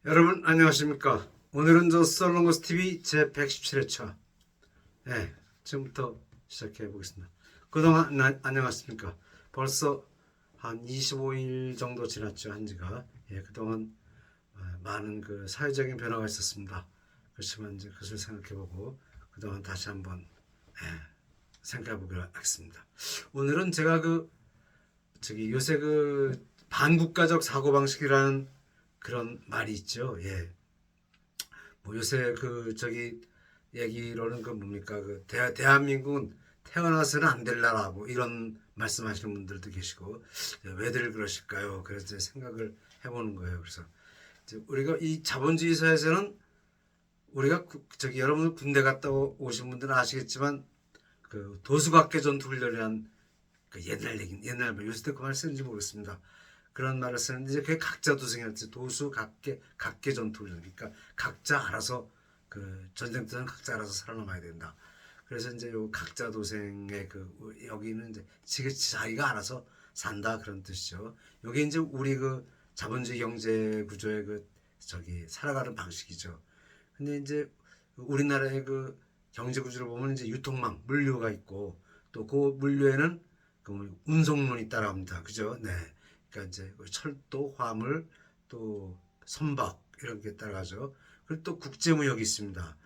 여러분 안녕하십니까? 오늘은 저 썰렁거스 TV 제 117회차 지금부터 시작해 보겠습니다. 그동안 안녕하십니까? 벌써 한 25일 정도 지났죠, 한지가. 그동안 많은 그 사회적인 변화가 있었습니다. 그렇지만 이제 그것을 생각해보고 그동안 다시 한번 생각해 보기로 하겠습니다. 오늘은 제가 요새 반국가적 사고방식이라는 그런 말이 있죠. 뭐 요새 얘기로는 뭡니까? 대한민국은 태어나서는 안 될 나라 뭐 이런 말씀하시는 분들도 계시고 왜들 그러실까요? 그래서 생각을 해보는 거예요. 그래서 우리가 이 자본주의 사회에서는 우리가 여러분 군대 갔다 오신 분들은 아시겠지만 그 도수각계 전투 훈련이란 그 옛날 얘기, 옛날 말 요새 그 말 쓰는지 모르겠습니다. 그런 말을 쓰는데 이제 그게 각자 도생이었지. 도수 각계 전투 훈련. 그러니까 각자 알아서 그 전쟁 때는 각자 알아서 살아남아야 된다. 그래서 이제 요 각자 도생의 여기는 이제 자기가 알아서 산다 그런 뜻이죠. 요게 이제 우리 자본주의 경제 구조의 살아가는 방식이죠. 근데 이제 우리나라의 경제 구조를 보면 이제 유통망, 물류가 있고 또 그 물류에는 운송론이 따라갑니다. 그죠? 네. 그러니까 이제 철도, 화물, 또 선박 이런 게 따라가죠. 그리고 또 국제무역이 있습니다.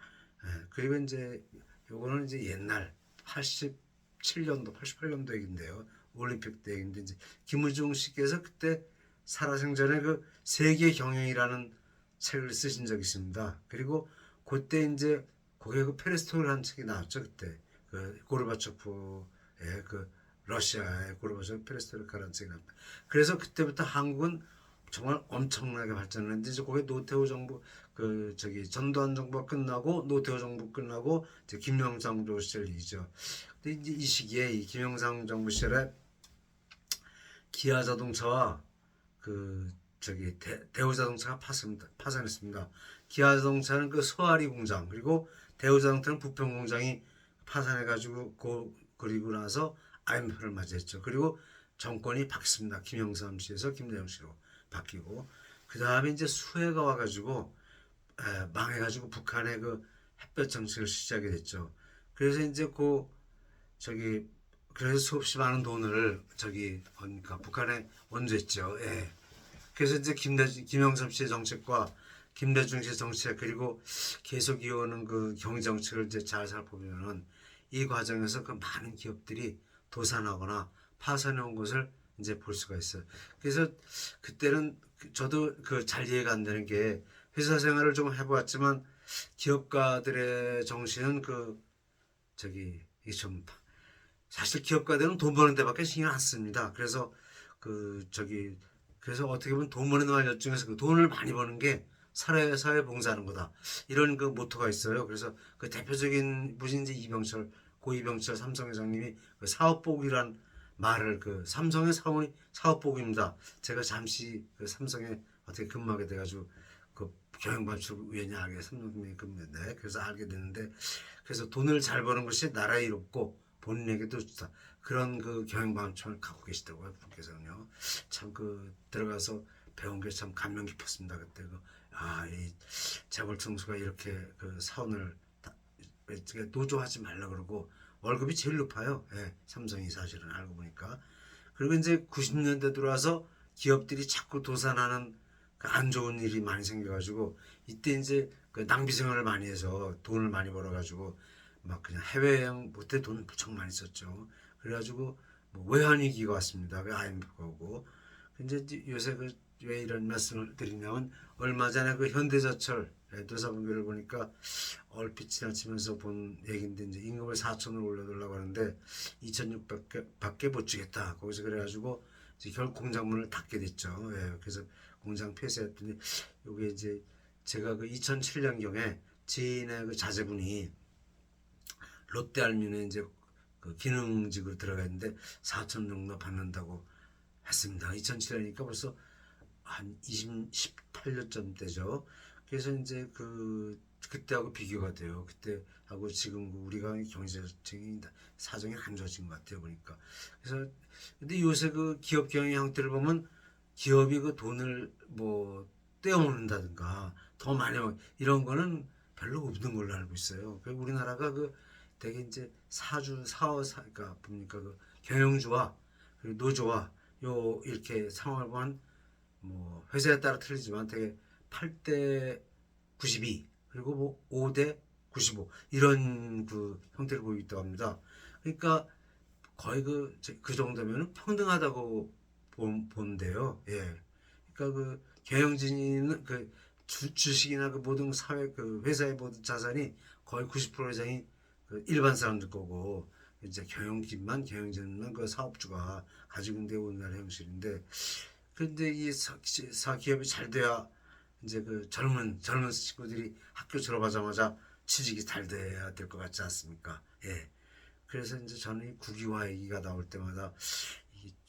그리고 이제 요거는 이제 옛날 87년도, 88년도 얘기인데요. 올림픽 때 얘기인데 이제 김우중 씨께서 그때 살아생전에 세계 경영이라는 책을 쓰신 적이 있습니다. 그리고 그때 이제 거기에 페레스트로이크라는 책이 나왔죠. 그때 고르바초프의 러시아의 고르바초프 페레스트로이크라는 책이 나왔다. 그래서 그때부터 한국은 정말 엄청나게 발전을 했는데 이제 거기에 노태우 정부 전두환 정부가 끝나고 노태우 정부 끝나고 이제 김영삼 정부 시절이죠. 근데 이제 이 시기에 이 김영삼 정부 시절에 기아 자동차와 대우자동차가 파산했습니다. 기아자동차는 소아리 공장 그리고 대우자동차는 부품 공장이 파산해가지고 그리고 나서 IMF를 맞이했죠. 그리고 정권이 바뀌었습니다. 김영삼 씨에서 김대중 씨로 바뀌고 그 다음에 이제 수해가 와가지고 망해가지고 북한의 햇볕 정책을 시작이 됐죠. 그래서 이제 그래서 수없이 많은 돈을 그러니까 북한에 원조했죠. 그래서 이제 김영삼 씨의 정책과 김대중 씨의 정책 그리고 계속 이어오는 경제 정책을 이제 잘 살펴보면은 이 과정에서 많은 기업들이 도산하거나 파산해 온 것을 이제 볼 수가 있어요. 그래서 그때는 저도 잘 이해가 안 되는 게 회사 생활을 좀 해보았지만 기업가들의 정신은 이게 좀 사실 기업가들은 돈 버는 데밖에 신경 안 씁니다. 그래서 그래서 어떻게 보면 돈 버는 날 중에서 돈을 많이 버는 게 사회 봉사하는 거다. 이런 모토가 있어요. 그래서 대표적인 분이 이제 고 이병철 삼성 회장님이 사업복이란 말을 삼성의 사업복입니다. 제가 잠시 삼성에 어떻게 근무하게 돼가지고 경영반출위원이 알게 삼성에 근무했는데 그래서 알게 됐는데 그래서 돈을 잘 버는 것이 나라에 이롭고 본인에게도 좋다. 그런 경영방침을 갖고 계시다고요, 분께서는요. 참 들어가서 배운 게 참 감명 깊었습니다. 그때 이 재벌청수가 이렇게 사원을 노조하지 말라 그러고 월급이 제일 높아요. 삼성이 사실은 알고 보니까. 그리고 이제 90년대 들어와서 기업들이 자꾸 도산하는 안 좋은 일이 많이 생겨가지고 이때 이제 낭비 생활을 많이 해서 돈을 많이 벌어가지고 막 그냥 해외여행 못해 돈 무척 많이 썼죠. 그래가지고 외환위기가 왔습니다. IMF가 오고. 근데 요새 왜 이런 말씀을 드리냐면 얼마 전에 현대자철 도사분별을 보니까 얼핏 지나치면서 본 얘기인데 이제 임금을 4천을 올려달라고 하는데 2,600밖에 못 주겠다. 거기서 그래가지고 이제 결국 공장문을 닫게 됐죠. 그래서 공장 폐쇄했더니 요게 이제 제가 2007년경에 지인의 자제분이 롯데알미늄에 이제 기능직으로 들어갔는데 4천 정도 받는다고 했습니다. 2007년이니까 벌써 한 18년 때죠. 그래서 이제 그때하고 비교가 돼요. 그때하고 지금 우리가 경제적인 사정이 안 좋아진 것 같아요. 보니까. 그래서 근데 요새 기업 경영 형태를 보면 기업이 돈을 떼어먹는다든가 더 많이 이런 거는 별로 없는 걸로 알고 있어요. 그 우리나라가 그 되게 이제 사주 사업 그러니까 뭡니까 그 경영주와 그리고 노조와 요 이렇게 상황을 보면 뭐 회사에 따라 틀리지만 되게 8대 92 그리고 뭐 5대 95 이런 그 형태를 보이고 있다고 합니다. 그러니까 거의 그 정도면 평등하다고 보는데요. 예. 그러니까 그 경영진은 그 주식이나 그 모든 사회 그 회사의 모든 자산이 거의 90% 이상이 그 일반 사람들 거고 이제 경영진만 그 사업주가 가지고 있는 게 우리나라 형식인데 근데 이 기업이 잘 돼야 이제 그 젊은 친구들이 학교 졸업하자마자 취직이 잘 돼야 될 것 같지 않습니까? 예. 그래서 이제 저는 이 국유화 얘기가 나올 때마다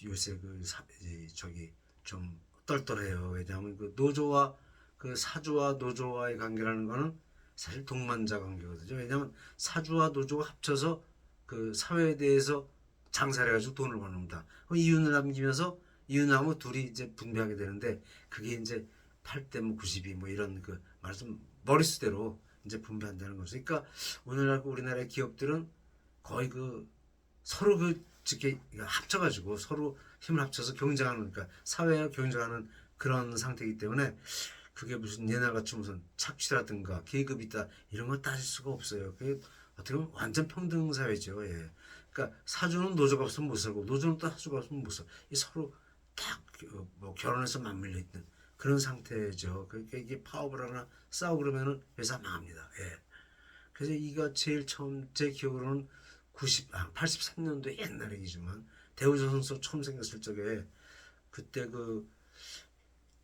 요새 저기 좀 떨떨해요. 왜냐하면 그 노조와 그 사주와 노조와의 관계라는 거는 사실 동반자 관계거든요. 왜냐하면 사주와 노조가 합쳐서 그 사회에 대해서 장사를 해가지고 돈을 버는 겁니다. 그럼 이윤을 남기면서 이윤하고 둘이 이제 분배하게 되는데 그게 이제 8대 뭐 92 뭐 이런 그 말씀 머릿수대로 이제 분배한다는 거죠. 그러니까 오늘날 우리나라의 기업들은 거의 그 서로 이렇게 합쳐가지고 서로 힘을 합쳐서 경쟁하는 그러니까 사회와 경쟁하는 그런 상태이기 때문에 그게 무슨 옛날같이 무슨 착취라든가 계급이 있다 이런 거 따질 수가 없어요. 그게 어떻게 보면 완전 평등 사회죠. 예. 그러니까 사주는 노조가 없으면 못 살고 노조는 또 사주가 없으면 못 살고 이 서로 딱 뭐 결혼해서 맞물려 있는 그런 상태죠. 그러니까 이게 파업을 하나 싸우고 그러면은 회사 망합니다. 예. 그래서 이거 제일 처음 제 기억으로는 83년도 옛날 얘기지만 대우조선소 처음 생겼을 적에 그때 그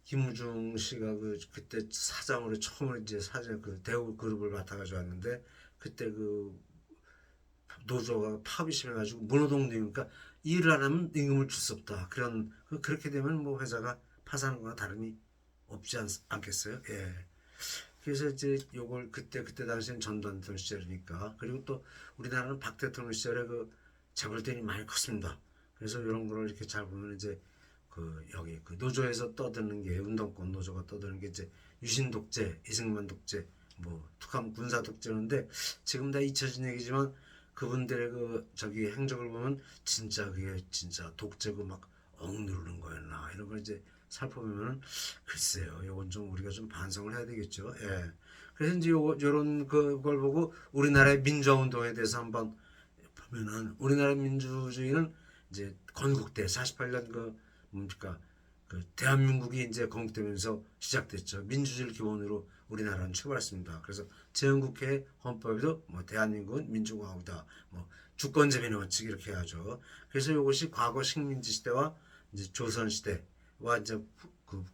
김우중 씨가 그때 사장으로 처음으로 이제 사장 그 대우 그룹을 맡아가지고 왔는데 그때 그 노조가 파업이 심해가지고 문호동이니까 일을 안 하면 임금을 줄 수 없다. 그렇게 되면 뭐 회사가 파산하는 거나 다름이 없지 않겠어요? 예. 그래서 이제 요걸 그때 당시엔 전두환 대통령 시절이니까 그리고 또 우리나라는 박 대통령 시절에 그 재벌들이 많이 컸습니다. 그래서 이런 거를 이렇게 잘 보면 이제 그 여기 그 노조에서 떠드는 게 운동권 노조가 떠드는 게 이제 유신 독재, 이승만 독재, 뭐 북한 군사 독재인데 지금 다 잊혀진 얘기지만 그분들의 그 저기 행적을 보면 진짜 그게 진짜 독재고 막 억누르는 거였나 이런 걸 이제 살펴보면은 글쎄요, 요건 좀 우리가 좀 반성을 해야 되겠죠. 예. 그래서 이제 요런 그걸 보고 우리나라의 민주화 운동에 대해서 한번 보면은 우리나라 민주주의는 이제 건국대 48년 뭡니까 그 대한민국이 이제 건국되면서 시작됐죠. 민주주의를 기본으로 우리나라는 출발했습니다. 그래서 제헌국회 헌법에도 뭐 대한민국은 민주공화국이다. 뭐 주권제민의 원칙 이렇게 해야죠. 그래서 이것이 과거 식민지 시대와 이제 조선 시대와 이제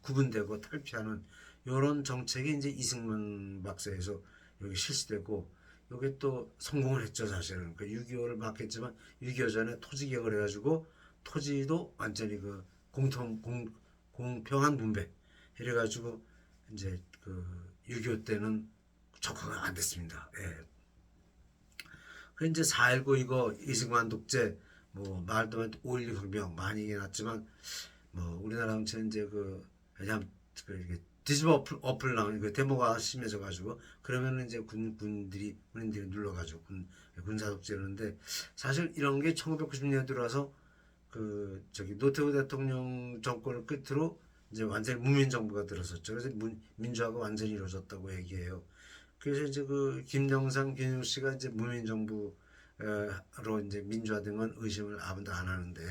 구분되고 탈피하는 이런 정책이 이제 이승만 박사에서 여기 실시되고 이게 또 성공을 했죠 사실은. 그 6.25를 막했지만 6.25 전에 토지 개혁을 해가지고 토지도 완전히 그 공평한 분배 이래가지고 이제 그 6.25 때는 적화가 안 됐습니다. 예. 그 이제 4.19 이거 이승만 독재 뭐 말도 5.16 혁명 많이 얘기 났지만 뭐 우리나라 전체 이제 왜냐면 이게 뒤집어 엎으려면 그 데모가 심해져 가지고 그러면은 이제 군인들이 눌러 가지고 군사 독재였는데 사실 이런 게 1990년에 들어와서 그 저기 노태우 대통령 정권을 끝으로 이제 완전히 문민 정부가 들어섰죠. 그래서 민주화가 완전히 이루어졌다고 얘기해요. 그래서 이제 그 김영삼, 김영우 씨가 이제 문민 정부로 이제 민주화된 건 의심을 아무도 안 하는데,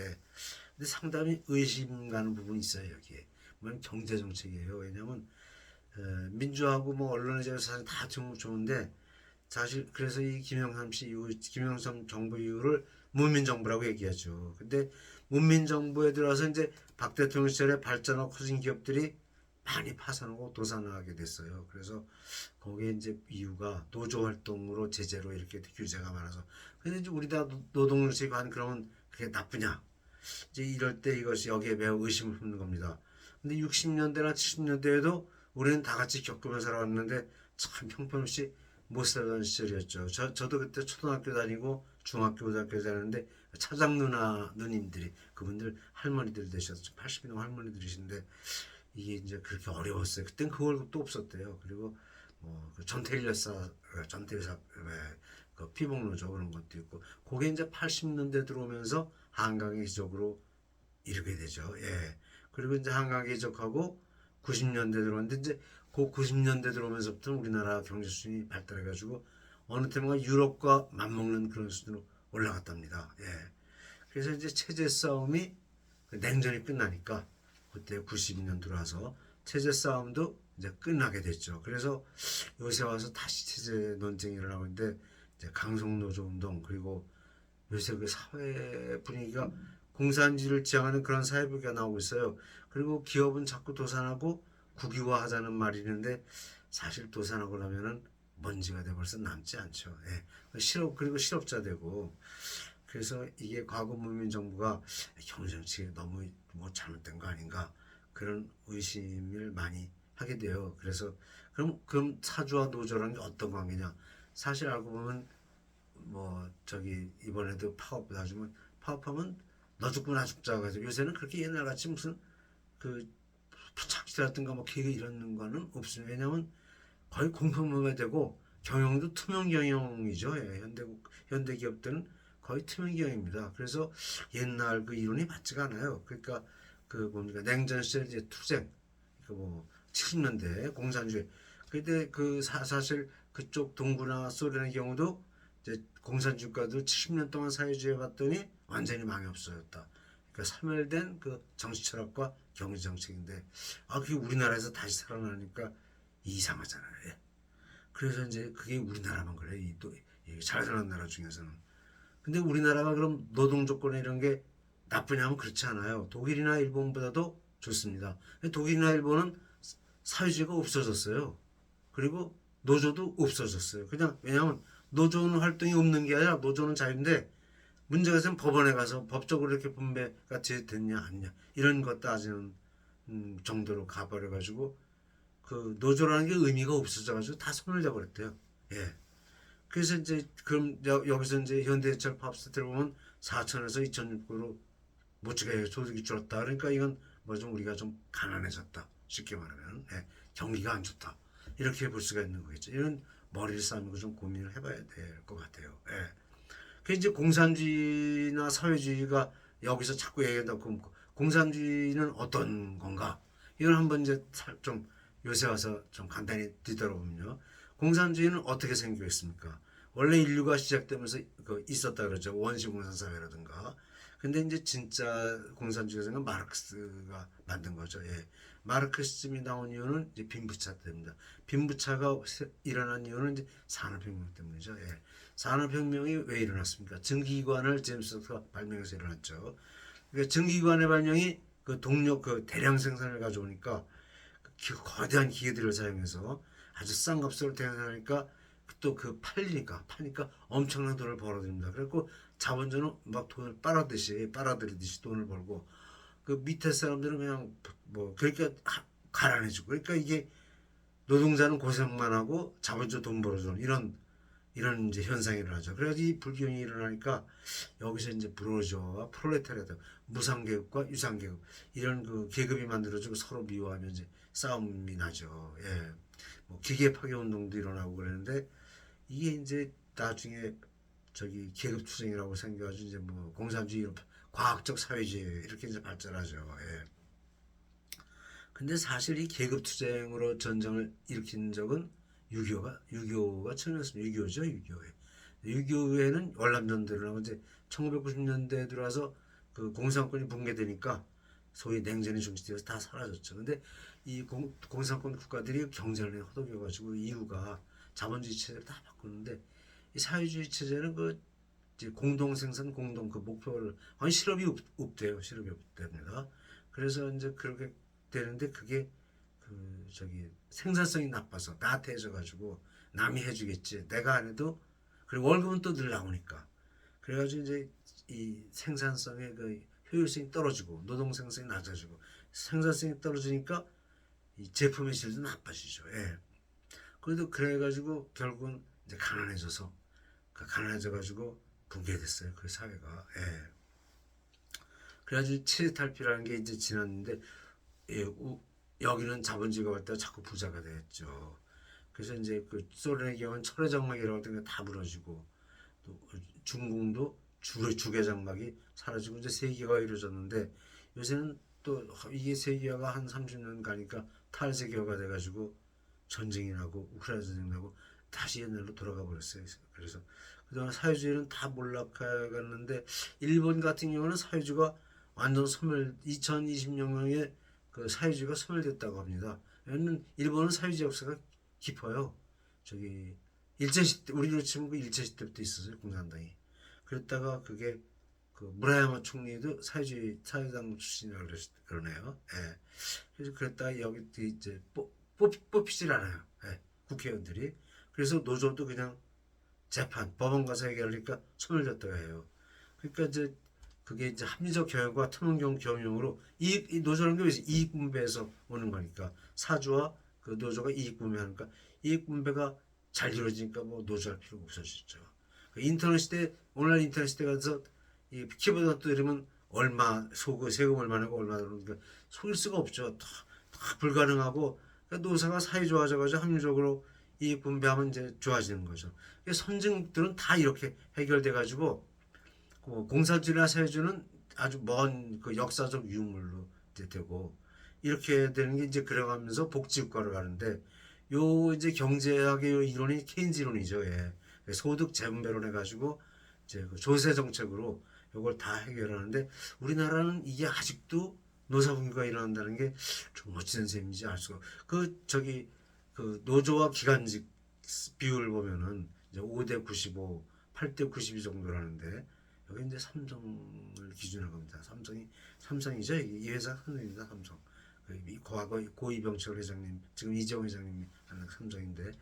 근데 상당히 의심 가는 부분이 있어요 여기에. 뭐 경제 정책이에요. 왜냐하면 민주하고 뭐 언론의 자유 사실 다 좋은데 사실 그래서 이 김영삼 정부 이후를 문민정부라고 얘기하죠. 근데 문민정부에 들어서 이제 박 대통령 시절에 발전하고 커진 기업들이 많이 파산하고 도산하게 됐어요. 그래서 거기에 이제 이유가 노조 활동으로 제재로 이렇게 규제가 많아서. 근데 이제 우리 다 노동조직 한 그러면 그게 나쁘냐? 이제 이럴 때 이것이 여기에 매우 의심을 품는 겁니다. 근데 60년대나 70년대에도 우리는 다 같이 겪으면서 살아왔는데 참 형편없이 못 살던 시절이었죠. 저도 그때 초등학교 다니고 중학교, 고등학교 다녔는데 차장 누님들이 그분들 할머니들 되셔서 80이 넘은 할머니들이신데 이게 이제 그렇게 어려웠어요. 그땐 그 월급도 없었대요. 그리고 뭐그 전태일사 그 피복노조 그런 것도 있고, 그게 이제 80년대 들어오면서 한강의 기적으로 이르게 되죠. 예. 그리고 이제 한강의 기적하고 90년대 들어왔는데, 이제 그 90년대 들어오면서부터 우리나라 경제 수준이 발달해가지고 어느 때인가 유럽과 맞먹는 그런 수준으로 올라갔답니다. 예. 그래서 이제 체제 싸움이 그 냉전이 끝나니까 그때 92년 들어와서 체제 싸움도 이제 끝나게 됐죠. 그래서 요새 와서 다시 체제 논쟁이 일어나고 있는데, 이제 강성노조 운동, 그리고 요새 그 사회 분위기가 공산주의를 지향하는 그런 사회 분위기가 나오고 있어요. 그리고 기업은 자꾸 도산하고 국유화하자는 말이 있는데, 사실 도산하고 나면은 먼지가 돼버려서 남지 않죠. 예. 그리고 실업자 되고, 그래서 이게 과거 문민 정부가 경정치에 너무 뭐 잘못된 거 아닌가, 그런 의심을 많이 하게 돼요. 그래서 그럼 사주와 노조라는 게 어떤 관계냐? 사실 알고 보면 뭐 저기 이번에도 파업 나주면, 파업하면 너 죽고 나 죽자 가지고, 요새는 그렇게 옛날같이 무슨 그 착취라든가 뭐 계획 이런 거는 없어요. 왜냐하면 거의 공평무효되고 경영도 투명 경영이죠. 예, 현대 기업들은 거의 투명 경영입니다. 그래서 옛날 그 이론이 맞지가 않아요. 그러니까 그 뭡니까, 냉전 시절 이제 투쟁, 그뭐 70년대 공산주의, 그때 사실 그쪽 동구나 소련의 경우도 이제 공산주의 국가도 70년 동안 사회주의 해봤더니 완전히 망해 없어졌다. 그러니까 사멸된 그 정치 철학과 경제 정책인데, 그게 우리나라에서 다시 살아나니까 이상하잖아요. 예. 그래서 이제 그게 우리나라만 그래. 잘 사는 나라 중에서는. 근데 우리나라가 그럼 노동 조건 이런 게 나쁘냐면 그렇지 않아요. 독일이나 일본보다도 좋습니다. 독일이나 일본은 사회주의가 없어졌어요. 그리고 노조도 없어졌어요. 그냥 왜냐하면 노조는 활동이 없는 게 아니라 노조는 자유인데, 문제가 있으면 법원에 가서 법적으로 이렇게 분배가 됐냐 아니냐 이런 것 따지는 정도로 가버려가지고, 그 노조라는 게 의미가 없어져가지고 다 손을 잡아버렸대요. 예. 그래서 이제 그럼 여기서 이제 현대제철 팝스트를 보면 4천에서 2,600으로 못지게 소득이 줄었다. 그러니까 이건 뭐 좀 우리가 좀 가난해졌다. 쉽게 말하면, 예. 경기가 안 좋다. 이렇게 볼 수가 있는 거겠죠. 이런 머리를 싸매고 좀 고민을 해봐야 될 것 같아요. 예. 그 이제 공산주의나 사회주의가 여기서 자꾸 얘기한다고, 공산주의는 어떤 건가? 이걸 한번 이제 좀 요새 와서 좀 간단히 뒤돌아보면요. 공산주의는 어떻게 생겼습니까? 원래 인류가 시작되면서 있었다 그러죠. 원시공산사회라든가. 근데 이제 진짜 공산주의는 마르크스가 만든 거죠. 예. 마르크시즘이 나온 이유는 이제 빈부차 때문입니다. 빈부차가 일어난 이유는 이제 산업혁명 때문이죠. 예. 산업혁명이 왜 일어났습니까? 증기기관을 제임스 워트가 발명해서 일어났죠. 그러니까 증기기관의 발명이 그 동력, 그 대량 생산을 가져오니까, 거대한 기계들을 사용해서 아주 싼 값으로 대응하니까, 또 파니까 엄청난 돈을 벌어들입니다. 그래갖고 자본주는 막 돈을 빨아들이듯이 돈을 벌고, 그 밑에 사람들은 그냥 뭐 그러니까 가난해지고, 그러니까 이게 노동자는 고생만 하고 자본주 돈 벌어주는 이런 이제 현상이 일어나죠. 그래가지고 이 불균형이 일어나니까 여기서 이제 부르주아와 프롤레타리아트, 무상계급과 유상계급, 이런 그 계급이 만들어지고 서로 미워하면 이제 싸움이 나죠. 예. 뭐 기계 파괴 운동도 일어나고 그러는데, 이게 이제 나중에 저기 계급 투쟁이라고 생겨가지고 이제 뭐 공산주의, 과학적 사회주의 이렇게 이제 발전하죠. 예. 근데 사실 이 계급 투쟁으로 전쟁을 일으킨 적은 6.25가 처음이었습니다. 6.25죠, 6.25에. 6.25에는 월남전대를 하고 이제 1990년대에 들어와서 그 공산권이 붕괴되니까 소위 냉전이 중지되어서 다 사라졌죠. 근데 이 공산권 국가들이 경제를 허덕여가지고 이유가 자본주의 체제를 다 바꾸는데, 이 사회주의 체제는 그 이제 공동 생산, 공동 그 목표를, 아니 실업이 없대요. 실업이 없답니다. 그래서 이제 그렇게 되는데, 그게 저기 생산성이 나빠서 나태해져 가지고 남이 해주겠지, 내가 안 해도. 그리고 월급은 또 늘 나오니까, 그래가지고 이제 이 생산성의 그 효율성이 떨어지고 노동 생산성이 낮아지고 생산성이 떨어지니까 이 제품의 질도 나빠지죠. 예. 그래도 그래가지고 결국은 이제 가난해져가지고 붕괴됐어요. 그 사회가. 예. 그래가지고 체제 탈피라는 게 이제 지났는데, 예, 여기는 자본주의가 왔다가 자꾸 부자가 됐죠. 그래서 이제 그 소련의 경우는 철의 장막이라고 하던 게 다 무너지고 또 중국도 주의 장막이 사라지고 이제 세계화가 이루어졌는데 요새는 또 이게 세계화가 한 30년 가니까 탈세계화가 돼가지고 전쟁이 나고 우크라이나 전쟁 나고 다시 옛날로 돌아가 버렸어요. 그래서 그동안 사회주의는 다 몰락해갔는데 일본 같은 경우는 사회주의가 완전 소멸 2020년경에 그 사회주의가 소멸됐다고 합니다. 왜냐면 일본은 사회주의 역사가 깊어요. 저기 일제시대 우리로 치면 그 일제시대 때부터 있었어요 공산당이. 그랬다가 그게 그 무라야마 총리도 사회당 출신이라고 그러네요. 예. 그래서 그랬다가 여기 이제 뽑히질 않아요. 예. 국회의원들이. 그래서 노조도 그냥 재판 법원 가서 해결하니까 소멸됐다고 해요. 그러니까 이제 그게 이제 합리적 경영과 투명경 경영으로 이 노조라는 게 왜 이익 분배에서 오는 거니까 사주와 그 노조가 이익 분배하니까 이익 분배가 잘 이루어지니까 뭐 노조할 필요가 없어졌죠. 그 인터넷 시대 오늘날 인터넷 시대 가서 이 키보드 두드리면 얼마 세금 얼마 내고 얼마 그러니까 속일 수가 없죠. 다 불가능하고 그러니까 노사가 사회 좋아져가지고 합리적으로 이익 분배하면 이제 좋아지는 거죠. 선진국들은 다 이렇게 해결돼가지고 공산주의나 사회주의는 아주 먼 그 역사적 유물로 이제 되고 이렇게 되는 게 이제 그래가면서 복지국가로 가는데 요 이제 경제학의 요 이론이 케인즈 이론이죠. 예. 소득 재분배론 해가지고 이제 그 조세 정책으로 요걸 다 해결하는데 우리나라는 이게 아직도 노사분규가 일어난다는 게 좀 어찌된 셈인지 알 수가. 그 저기 그 노조와 기관직 비율 보면은 이제 5대 95, 8대 92 정도라는데 여기 이제 삼성을 기준으로 합니다. 삼성이죠. 이 회사 삼성입니다. 삼성. 과거 고이병철 회장님, 지금 이재용 회장님이 하는 삼성인데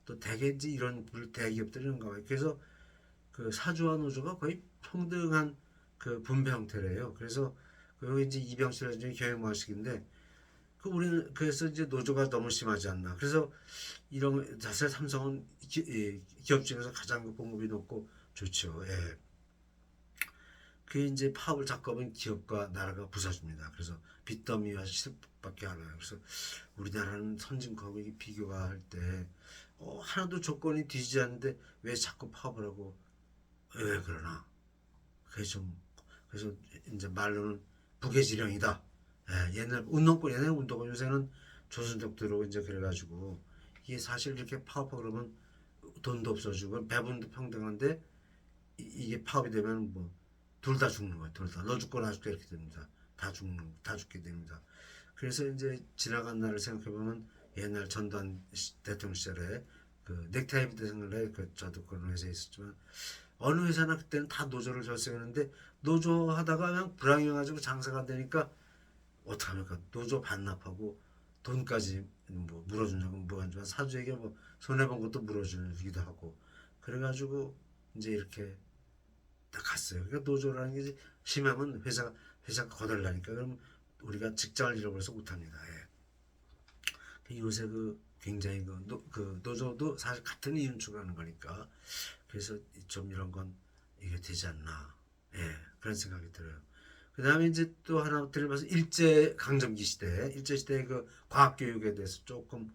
또 대개 이제 이런 대기업들이런가 봐요. 그래서 그 사주와 노조가 거의 평등한 그 분배 형태래요. 그래서 여기 이제 이병철 회장이 경영모식인데 그 우리는 그래서 이제 노조가 너무 심하지 않나. 그래서 이런 사실 삼성은 기업 중에서 가장 그 봉급이 높고 좋죠. 예. 그 이제 파업을 잡고하면 기업과 나라가 부서집니다. 그래서 빚더미와 실밖에 안 와요. 그래서 우리나라는 선진국하고 비교가 할 때 하나도 조건이 뒤지지 않는데 왜 자꾸 파업을 하고 왜 그러나? 그게 좀 그래서 이제 말로는 부계지령이다. 예, 옛날 운동권 요새는 조선족들로 이제 그래가지고 이게 사실 이렇게 파업하고 그러면 돈도 없어지고 배분도 평등한데 이게 파업이 되면 뭐 둘 다 죽는 거예요. 둘 다. 너 죽고 나 죽고 이렇게 됩니다. 다 죽게 됩니다. 그래서 이제 지나간 날을 생각해 보면 옛날 전두환 대통령 시절에 그 넥타이 부대 생각나요. 그 저도 그런 회사에 있었지만 어느 회사나 그때는 다 노조를 결성했는데 노조 하다가 그냥 불황해가지고 장사가 안 되니까 어떡합니까? 노조 반납하고 돈까지 뭐 물어준다고 뭐안 주면 사주에게 뭐 손해본 것도 물어주기도 하고 그래가지고 이제 이렇게 딱 갔어요. 그러니까 노조라는 게 심하면 회사가 거덜나니까 그럼 우리가 직장을 잃어버려서 못합니다. 예. 요새 그 굉장히 그 노조도 사실 같은 이윤 추구하는 거니까 그래서 좀 이런 건 이게 되지 않나. 예, 그런 생각이 들어요. 그 다음에 이제 또 하나 들어봐서 일제 시대의 그 과학교육에 대해서 조금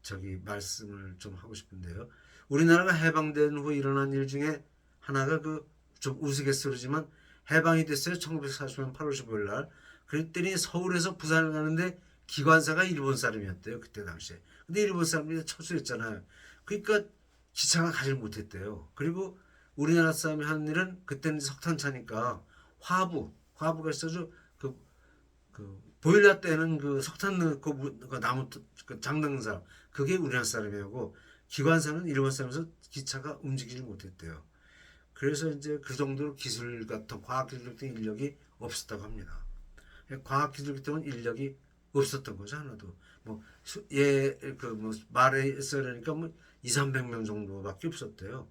저기 말씀을 좀 하고 싶은데요. 우리나라가 해방된 후 일어난 일 중에 하나가 그 좀 우스갯소리지만 해방이 됐어요. 1940년 8월 15일 날. 그랬더니 서울에서 부산을 가는데 기관사가 일본 사람이었대요. 그때 당시에. 근데 일본 사람들이 철수했잖아요. 그러니까 기차가 가질 못했대요. 그리고 우리나라 사람이 하는 일은 그때는 석탄차니까 화부가 있어서 보일러 때는 그 석탄 넣고 그 나무 그 장넣는 사람 그게 우리나라 사람이고 기관사는 일본 사람에서 기차가 움직이지 못했대요. 그래서 이제 그 정도로 기술 같은 과학기술 같은 인력이 없었다고 합니다. 과학기술 같은 인력이 없었던 거죠 하나도. 말에 쓰려니까 뭐 2,300명 정도밖에 없었대요.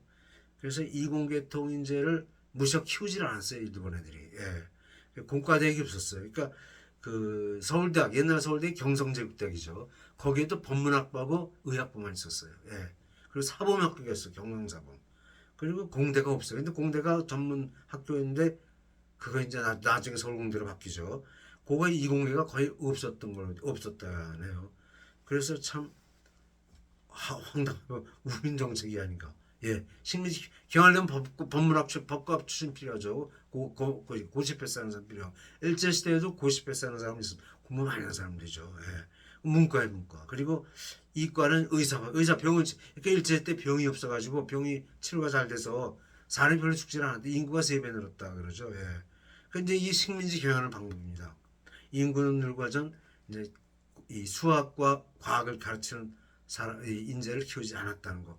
그래서 이공계통 인재를 무척 키우질 않았어요 일본 애들이. 예. 공과대학이 없었어요. 그러니까 그 서울대학 옛날 서울대 경성제국대학이죠. 거기에도 법문학부하고 의학부만 있었어요. 예. 그리고 사범학교가 있어 경영사범. 그리고 공대가 없어요. 근데 공대가 전문 학교인데 그거 이제 나중에 서울공대로 바뀌죠. 그거 이공계가 거의 없었다네요. 그래서 참 황당하고 우민 정책이 아닌가. 예, 식민지 경활되면 법문학 법과 출신 필요하죠. 고시패 쓰는 사람 필요하고 일제 시대에도 고시패 쓰는 사람이 있으면 공부 많이 하는 사람들이죠. 예, 문과에 문과. 그리고 이과는 의사 병원 그러니까 일제 때 병이 없어가지고 병이 치료가 잘 돼서 사람이 별로 죽지 않았는데 인구가 3배 늘었다 그러죠. 예. 근데 이 식민지 경영하는 방법입니다. 인구는 늘고 전 이제 이 수학과 과학을 가르치는 인재를 키우지 않았다는 거.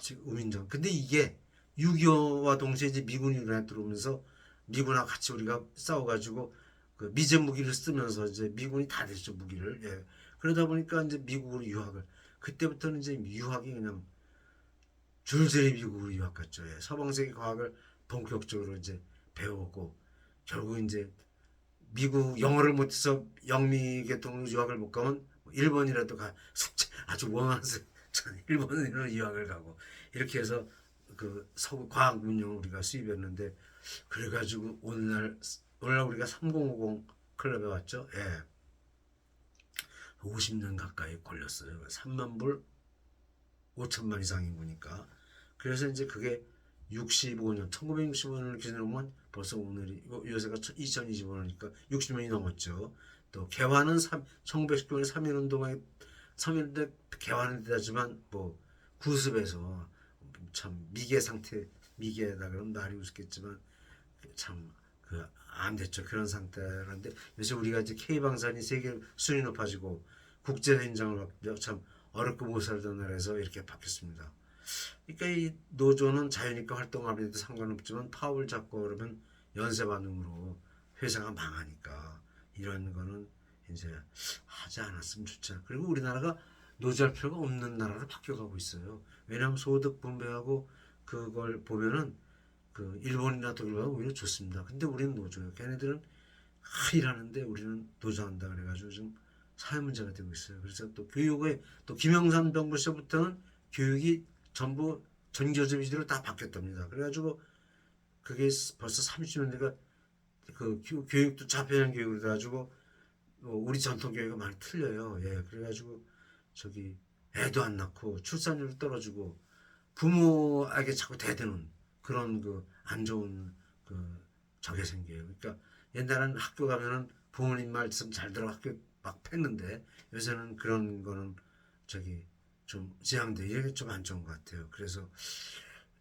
즉 우민정. 근데 이게 6.25와 동시에 이제 미군이 우리나라에 들어오면서 미군하고 같이 우리가 싸워가지고 그 미제 무기를 쓰면서 이제 미군이 다 됐죠 무기를. 예. 그러다 보니까 이제 미국으로 유학을 그때부터는 이제 유학이 그냥 줄줄이 미국으로 유학 갔죠. 예. 서방세계 과학을 본격적으로 이제 배우고 결국 이제 미국 영어를 못해서 영미 계통으로 유학을 못 가면 일본이라도 가 숙제 아주 원하는 일본으로 유학을 가고 이렇게 해서 그 서구 과학 문명을 우리가 수입했는데 그래가지고 오늘날 우리가 3050 클럽에 왔죠. 예. 50년 가까이 걸렸어요. 3만 불 5천만 이상 인구니까. 그래서 이제 그게 65년, 1965년을 기준으로 보면 벌써 오늘이 요새가 2025년이니까 60년이 넘었죠. 또 개화는 1919년 3.1운동에 3.1대 개화는 되지만 뭐 구습에서 참 미개 상태 미개다 그러면 날이 우습겠지만 참 그 안 됐죠. 그런 상태라는데 요새 우리가 이제 K 방산이 세계 순위 높아지고 국제 현장을 참 어렵고 못 살던 나라에서 이렇게 바뀌었습니다. 그러니까 이 노조는 자유니까 활동하는데도 상관없지만 파업을 잡고 그러면 연쇄 반응으로 회사가 망하니까 이런 거는 이제 하지 않았으면 좋죠. 그리고 우리나라가 노조할 필요가 없는 나라로 바뀌어가고 있어요. 왜냐하면 소득 분배하고 그걸 보면은 그 일본이나 독일보다 오히려 좋습니다. 근데 우리는 노조예요. 걔네들은 일하는데 우리는 노조한다 그래가지고 좀 사회 문제가 되고 있어요. 그래서 또 교육에 또 김영삼 정부 시절부터는 교육이 전부 전교조 위주로 다 바뀌었답니다. 그래가지고 그게 벌써 30년대가 그 교육도 좌편향 교육으로 돼가지고 우리 전통 교육과 많이 틀려요. 예, 그래가지고 저기 애도 안 낳고 출산율도 떨어지고 부모에게 자꾸 대드는 그런 그 안 좋은 그 저게 생겨요. 그러니까 옛날에는 학교 가면은 부모님 말씀 잘 들어 학교 막 팼는데 요새는 그런 거는 저기 좀 지양돼 이게 좀 안 좋은 것 같아요. 그래서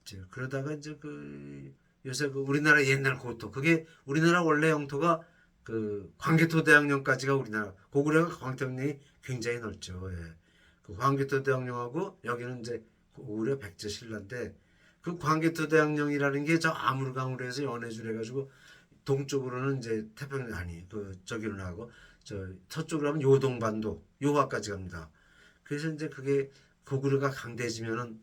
이제 그러다가 이제 그 요새 그 우리나라 옛날 고토 그게 우리나라 원래 영토가 그 광개토 대왕령까지가 우리나라 고구려가 광개토령이 굉장히 넓죠. 예. 그 광개토 대왕령하고 여기는 이제 고구려 백제 신라인데 그 광개토 대왕령이라는 게 저 아물강으로 해서 연해줄 해가지고 동쪽으로는 이제 태평양 아니 그 저기로 나가고 저 서쪽으로 하면 요동반도 요하까지 갑니다. 그래서 이제 그게 고구려가 강대해지면은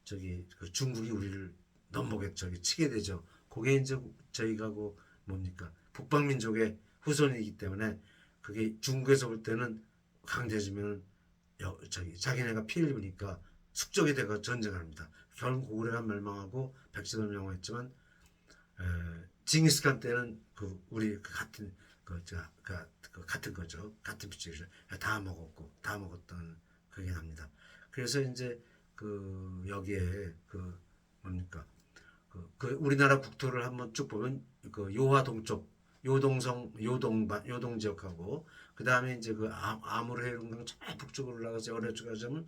저기 그 중국이 우리를 넘보게 저기 치게 되죠. 그게 이제 저희가 그 뭡니까 북방민족의 후손이기 때문에 그게 중국에서 볼 때는 강대해지면 저기 자기네가 피해를 보니까 숙적이 되고 전쟁을 합니다. 결국 고구려가 멸망하고 백제도 멸망했지만 징기스칸 때는 그 우리 그 같은 그 같은 거죠. 같은 피치죠. 다 먹었고 다 먹었던 그게 납니다. 그래서 이제 그 여기에 그 뭡니까 그 우리나라 국토를 한번 쭉 보면 그 요하 동쪽 요동성 요동 지역하고 그 다음에 이제 그 아무르 해운강 저 북쪽으로 올라가서 어느 쪽 가자면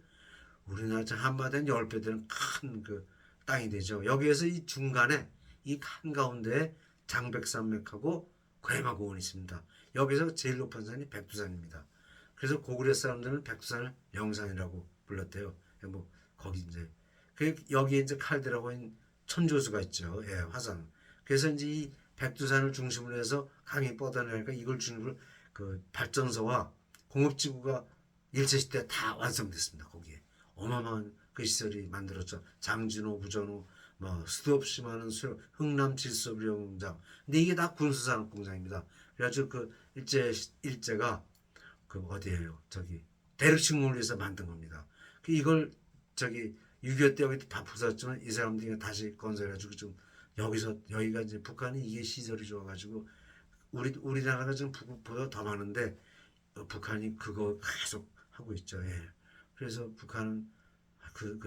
우리나라 한반도의 10배 되는 큰 그 땅이 되죠. 여기에서 이 중간에 이 한가운데에 장백산맥하고 괴마고원이 있습니다. 여기서 제일 높은 산이 백두산입니다. 그래서 고구려 사람들은 백두산을 영산이라고 불렀대요. 뭐 거기 이제 그 여기 이제 칼대라고 하는 천조수가 있죠. 예, 화산. 그래서 이제 이 백두산을 중심으로 해서 강이 뻗어내니까 이걸 중심으로 그 발전소와 공업지구가 일제시대 다 완성됐습니다. 거기에 어마어마한 그 시설이 만들었죠. 장진호, 부전호, 뭐 수도 없이 많은 흥남 질소비료공장. 근데 이게 다 군수산업공장입니다. 그래가지고 그 일제가 그 어디에요? 저기 대륙침공을 위해서 만든 겁니다. 그 이걸 저기 6.25 때 여기 다 부쉈지만 이 사람들이 다시 건설해가지고 좀 여기가 이제 북한이 이게 시설이 좋아가지고 우리나라가 지금 북극보다 더 많은데 북한이 그거 계속 하고 있죠. 예. 그래서 북한은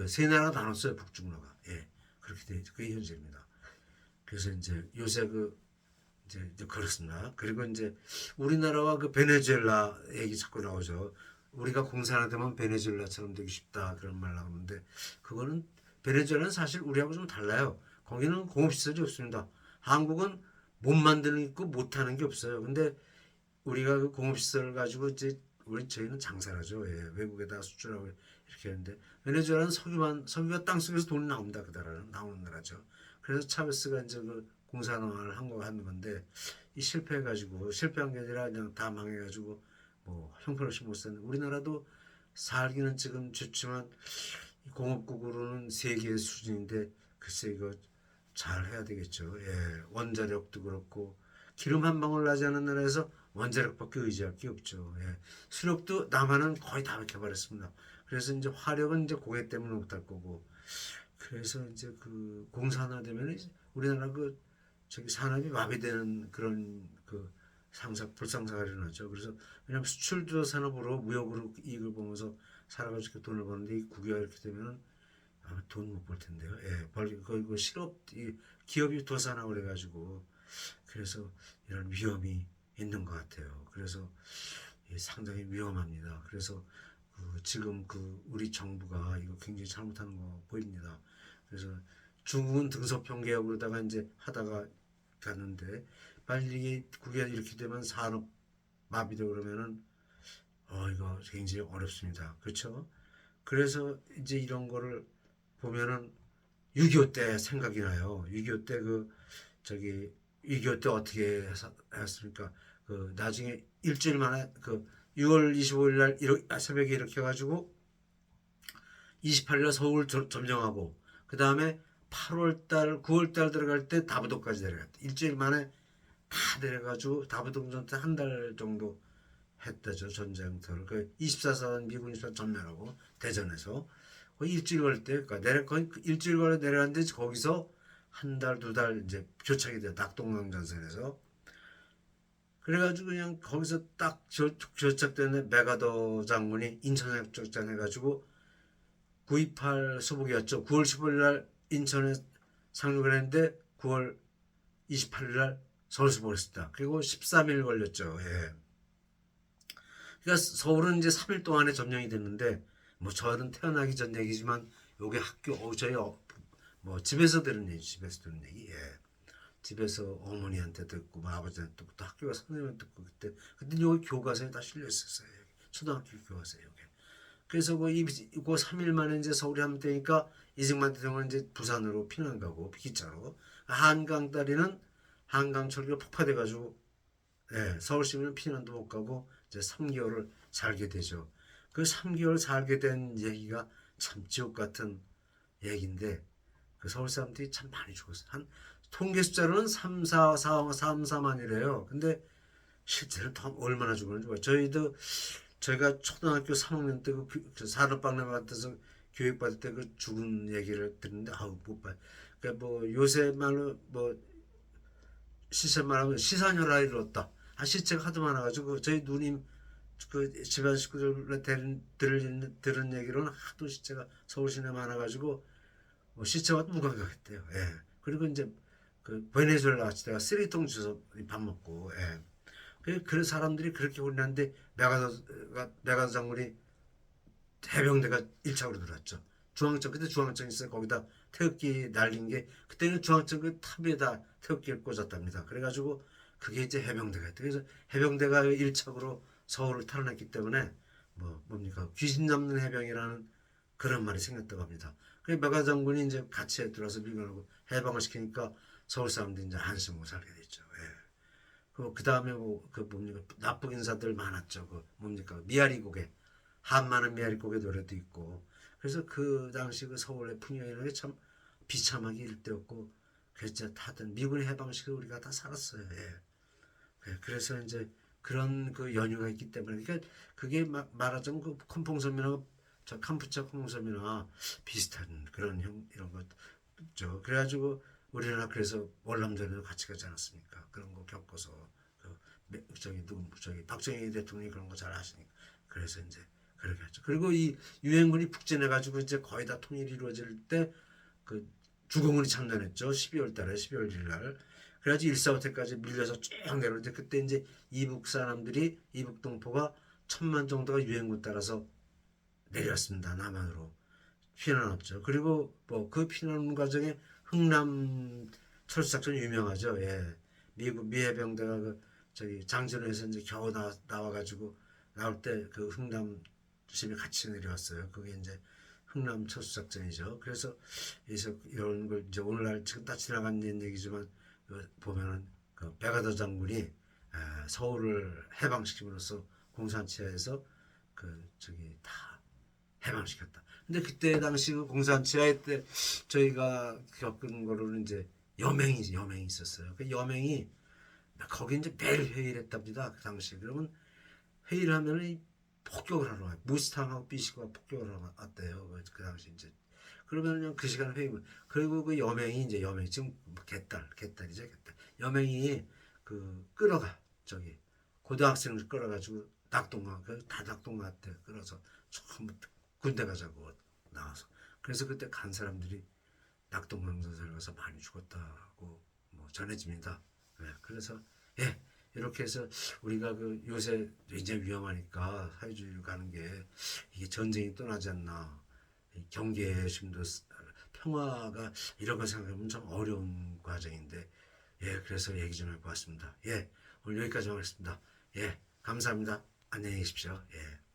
세 나라 나눴어요. 북중로가. 예. 그렇게 돼 있죠. 그게 현실입니다. 그래서 이제 요새 이제 그렇습니다. 그리고 이제 우리나라와 그 베네수엘라 얘기 자꾸 나오죠. 우리가 공산화 되면 베네수엘라처럼 되기 쉽다 그런 말 나오는데 그거는 베네수엘라는 사실 우리하고 좀 달라요. 거기는 공업시설이 없습니다. 한국은 못 만드는 게 있고 못하는 게 없어요. 근데 우리가 그 공업시설을 가지고 이제 저희는 장사를 하죠. 예, 외국에다 수출하고 이렇게 하는데 베네수엘라는 석유가 땅속에서 돈이 나옵니다. 그 나라는 나오는 나라죠. 그래서 차베스가 이제 그 공산화를 한 건데 이 실패해가지고 실패한 게 아니라 그냥 다 망해가지고 뭐 형편없이 못 사는 우리나라도 살기는 지금 좋지만 공업국으로는 세계 수준인데 글쎄 이거 잘 해야 되겠죠. 예, 원자력도 그렇고 기름 한 방울 나지 않은 나라에서 원자력밖에 의지할 게 없죠. 예. 수력도 남한은 거의 다 막혀버렸습니다. 그래서 이제 화력은 이제 고개 때문에 못할 거고 그래서 이제 그 공산화되면 우리나라 저기 산업이 마비되는 그런 불상사가 일어나죠. 그래서 왜냐하면 수출도 산업으로 무역으로 이익을 보면서 살아가지고 돈을 버는데 이 국유화 이렇게 되면은 아마 돈 못 벌 텐데요. 예, 그 기업이 도산하고 그래가지고 그래서 이런 위험이 있는 것 같아요. 그래서 상당히 위험합니다. 그래서 지금 우리 정부가 이거 굉장히 잘못하는 거 보입니다. 그래서 중국은 등소평 개혁으로다가 이제 하다가 갔는데 빨리 이게 국외 이렇게 되면 산업 마비되고 그러면은 이거 굉장히 어렵습니다. 그렇죠? 그래서 이제 이런 거를 보면은 6.25 때 생각이 나요. 6.25 때 저기 6.25 때 어떻게 했습니까? 나중에 일주일 만에 6월 25일 날 새벽에 이렇게 해가지고 28일 날 서울 점령하고 그 다음에 8월 달, 9월 달 들어갈 때 다부도까지 내려갔다. 일주일 만에 다 내려가지고 다부동 전투 한 달 정도 했다죠. 전쟁터를. 24선 미군 24선 전멸하고 대전에서 거의 일주일 걸릴 때, 거의 일주일 걸려 내려갔는데 거기서 한 달, 두 달 이제 교착이 돼요. 낙동강 전선에서. 그래가지고 그냥 거기서 딱 교착되는 메가더 장군이 인천역작전 해가지고 9.28 수복이었죠. 9월 15일 날 인천에 상륙을 했는데 9월 28일 날 서울 수복을 했습니다. 그리고 13일 걸렸죠. 예. 그러니까 서울은 이제 3일 동안에 점령이 됐는데 뭐 저는 태어나기 전 얘기지만 요게 저희 뭐 집에서 들은 얘기, 집에서 들은 얘기. 예. 집에서 어머니한테 듣고 뭐 아버지한테 듣고 또 학교 가서 선생님한테 듣고 그때 여기 교과서에 다 실려 있었어요. 초등학교 교과서에 여기. 그래서 그 3일 만에 이제 서울에 하면 되니까 이승만 대통령은 이제 부산으로 피난 가고 기차로 한강 다리는 한강 철교가 폭파돼 가지고 예, 서울 시민은 피난도 못 가고 이제 3개월을 살게 되죠. 그 3개월 살게 된 얘기가 참 지옥 같은 얘기인데 그 서울 사람들이 참 많이 죽었어요. 한 통계 숫자로는 4만이래요. 근데 실제로 더 얼마나 죽었는지 몰라요. 저희가 초등학교 3학년 때 산업박람회 같아서 교육받을 때 죽은 얘기를 듣는데 아우 못 봐. 그러니까 뭐 요새 말로 뭐 시세 말하면 시사녀라 이뤘다. 시체가 하도 많아가지고 저희 누님 집안 식구들 들은 얘기로는 하도 시체가 서울 시내 많아가지고 뭐 시체가 무감각했대요. 예. 그리고 이제 베네수엘라 같이 내가 쓰레기통 주워서 밥 먹고 예. 그런 사람들이 그렇게 혼났는데 메가더 장군이 해병대가 1차로 들어왔죠. 중앙청 그때 중앙청 있어요. 거기다 태극기 날린 게 그때는 중앙청 탑에다 태극기를 꽂았답니다. 그래가지고 그게 이제 해병대가 있다. 그래서 해병대가 1척으로 서울을 탈환했기 때문에 뭡니까 귀신 잡는 해병이라는 그런 말이 생겼다고 합니다. 그래서 메가 장군이 이제 같이 들어서 미군하고 해방을 시키니까 서울 사람들이 이제 한숨을 살게 됐죠. 예. 그 다음에 뭡니까 납북 인사들 많았죠. 뭡니까 미아리 고개 한마는 미아리 고개 노래도 있고 그래서 그 당시 서울의 풍경이라는 게 참 비참하기 일대였고 그래서 하여튼 미군의 해방식을 우리가 다 살았어요. 예. 예. 그래서 이제 그런 연유가 있기 때문에 그러니까 그게 말하자면 컴퐁섬이나 저 캄푸차 컴퐁섬이나 비슷한 그런 이런 것죠. 그래가지고 우리나라 그래서 월남전에도 같이 가지 않았습니까? 그런 거 겪어서 저기 박정희 대통령이 그런 거 잘 아시니까 그래서 이제 그렇게 했죠. 그리고 이 유엔군이 북진해 가지고 이제 거의 다 통일이 이루어질 때 그 주공군이 참전했죠. 12월 달에 12월 1일 날. 그래가지고 1사후퇴까지 밀려서 쭉 내려오는데 그때 이제 이북 사람들이 이북 동포가 1,000만 정도가 유엔군 따라서 내렸습니다. 남한으로 피난 왔죠. 그리고 뭐 그 피난 과정에 흥남 철수작전이 유명하죠. 예. 미국 미해병대가 그 저기 장진호에서 이제 겨우 나와가지고 나올 때 그 흥남 심에 같이 내려왔어요. 그게 이제 흥남 철수작전이죠. 그래서 이런 걸 이제 오늘날 지금 다 지나간 얘기지만 보면은 그 백아더 장군이 서울을 해방시킴으로써 공산치하에서 그 저기 다 해방시켰다. 근데 그때 당시 그 공산치하에 때 저희가 겪은 거로는 이제 여맹이 있었어요. 그 여맹이 거기 이제 매일 회의를 했답니다. 그 당시 그러면 회의를 하면은 폭격을 하러 와요. 무스탕하고 비시가 폭격을 하러 왔대요. 그 당시 이제 그러면 그냥 그 시간 회의 그리고 그 여맹이 이제 여맹 지금 개딸이죠 개딸 여맹이 그 끌어가 저기 고등학생을 끌어가지고 낙동강 다 낙동강 때 끌어서 전부 군대 가자고 나와서 그래서 그때 간 사람들이 낙동강전선에 가서 많이 죽었다고 뭐 전해집니다. 네, 그래서 예 이렇게 해서 우리가 그 요새 굉장히 위험하니까 사회주의로 가는 게 이게 전쟁이 떠나지 않나 경계심도 평화가 이런 거 생각하면 참 어려운 과정인데 예 그래서 얘기 좀 해보았습니다. 예 오늘 여기까지 하겠습니다. 예 감사합니다. 안녕히 계십시오. 예.